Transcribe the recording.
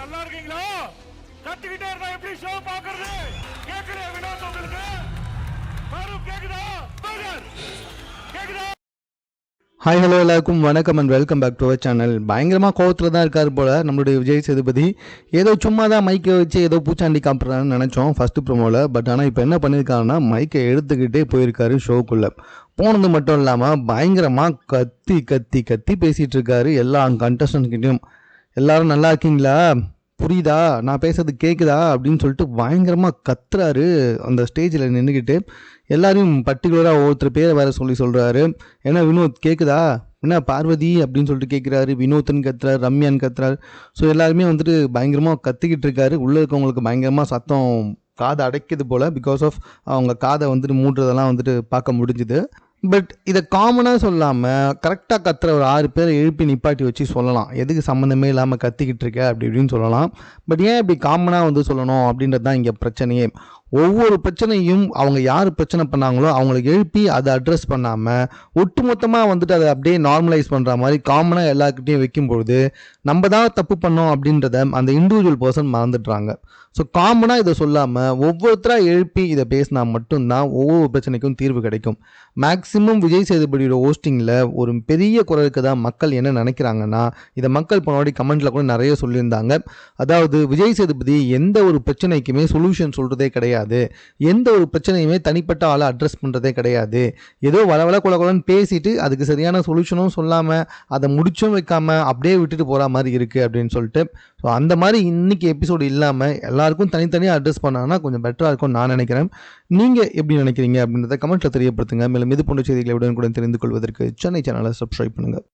நல்லா இருக்கீங்களா? கத்திக்கிட்டே இருந்தா எப்படி ஷோ பாக்குறது? கேக்குதா வினோத் உங்களுக்கு? பாரு கேக்குதா? கேக்குதா? ஹாய் ஹலோ எல்லாருக்கும் வணக்கம் and welcome back to our channel. பயங்கரமாக கோவத்தில் தான் இருக்கார் போல் நம்மளுடைய விஜய் சேதுபதி. ஏதோ சும்மா தான் மைக்கை வச்சு ஏதோ பூச்சாண்டி காப்பிட்றான்னு நினச்சோம் ஃபஸ்ட்டு ப்ரோமோவில். பட் ஆனால் இப்போ என்ன பண்ணியிருக்காருன்னா மைக்கை எடுத்துக்கிட்டே போயிருக்காரு ஷோக்குள்ளே. போனது மட்டும் இல்லாமல் பயங்கரமாக கத்தி கத்தி கத்தி பேசிகிட்டு இருக்காரு எல்லா கண்டஸ்டன்ட்கிட்டையும். எல்லாரும் நல்லா இருக்கீங்களா, புரியுதா, நான் பேசுறது கேட்குதா அப்படின்னு சொல்லிட்டு பயங்கரமாக கத்துறாரு அந்த ஸ்டேஜில் நின்றுக்கிட்டு. எல்லாரையும் பர்டிகுலராக ஒவ்வொருத்தர் பேரை வேறு சொல்கிறாரு. ஏன்னா வினோத் கேட்குதா, என்ன பார்வதி அப்படின்னு சொல்லிட்டு கேட்குறாரு. வினோத்னு கத்துறாரு, ரம்யான்னு கத்துறாரு. ஸோ எல்லாருமே வந்துட்டு பயங்கரமாக கத்திக்கிட்டு இருக்காரு. உள்ளே இருக்கவங்களுக்கு பயங்கரமாக சத்தம் காதை அடைக்குது போல். பிகாஸ் ஆஃப் அவங்க காதை வந்துட்டு மூடுறதெல்லாம் வந்துட்டு பார்க்க முடிஞ்சுது. பட் இதை காமனாக சொல்லாமல் கரெக்டாக கத்துற ஒரு 6 பேரை எழுப்பி நிப்பாட்டி வச்சு சொல்லலாம். எதுக்கு சம்மந்தமே இல்லாமல் கத்திக்கிட்டு இருக்க அப்படி இப்படின்னு சொல்லலாம். பட் ஏன் இப்படி காமனாக வந்து சொல்லணும் அப்படின்றது தான் இங்கே பிரச்சனையே. ஒவ்வொரு பிரச்சனையும் அவங்க யார் பிரச்சனை பண்ணாங்களோ அவங்களுக்கு எழுப்பி அதை அட்ரஸ் பண்ணாமல் ஒட்டுமொத்தமாக வந்துட்டு அதை அப்படியே நார்மலைஸ் பண்ணுற மாதிரி காமனாக எல்லாருக்கிட்டையும் வைக்கும்பொழுது நம்ம தான் தப்பு பண்ணோம் அப்படின்றத அந்த இண்டிவிஜுவல் பர்சன் மறந்துடுறாங்க. ஸோ காமனாக இதை சொல்லாமல் ஒவ்வொருத்தராக எழுப்பி இதை பேசினா மட்டும்தான் ஒவ்வொரு பிரச்சனைக்கும் தீர்வு கிடைக்கும். மேக்ஸிமம் விஜய் சேதுபதியோட ஹோஸ்டிங்கில் ஒரு பெரிய குரலுக்கு தான் மக்கள் என்ன நினைக்கிறாங்கன்னா, இதை மக்கள் போனவாடி கமெண்ட்டில் கூட நிறைய சொல்லியிருந்தாங்க. அதாவது விஜய் சேதுபதி எந்த ஒரு பிரச்சனைக்குமே சொல்யூஷன் சொல்கிறதே கிடையாது, எந்த ஒரு பிரச்சனையுமே தனிப்பட்ட ஆளை அட்ரஸ் பண்ணுறதே கிடையாது, ஏதோ வளவள குலன்னு பேசிட்டு அதுக்கு சரியான சொல்யூஷனும் சொல்லாமல் அதை முடிச்சும் வைக்காமல் அப்படியே விட்டுட்டு போகிற மாதிரி இருக்குது அப்படின்னு சொல்லிட்டு. ஸோ அந்த மாதிரி இன்னைக்கு எபிசோடு இல்லாமல் எல்லாருக்கும் தனித்தனியாக அட்ரஸ் பண்ணாங்கன்னா கொஞ்சம் பெட்டராக இருக்கும்னு நான் நினைக்கிறேன். நீங்கள் எப்படி நினைக்கிறீங்க அப்படின்றத கமெண்ட்டில் தெரியப்படுத்துங்க. மேலும் இது போன்ற செய்திகளை உடனுக்குடன் தெரிந்து கொள்வதற்கு சென்னை சேனலை சப்ஸ்கிரைப் பண்ணுங்கள்.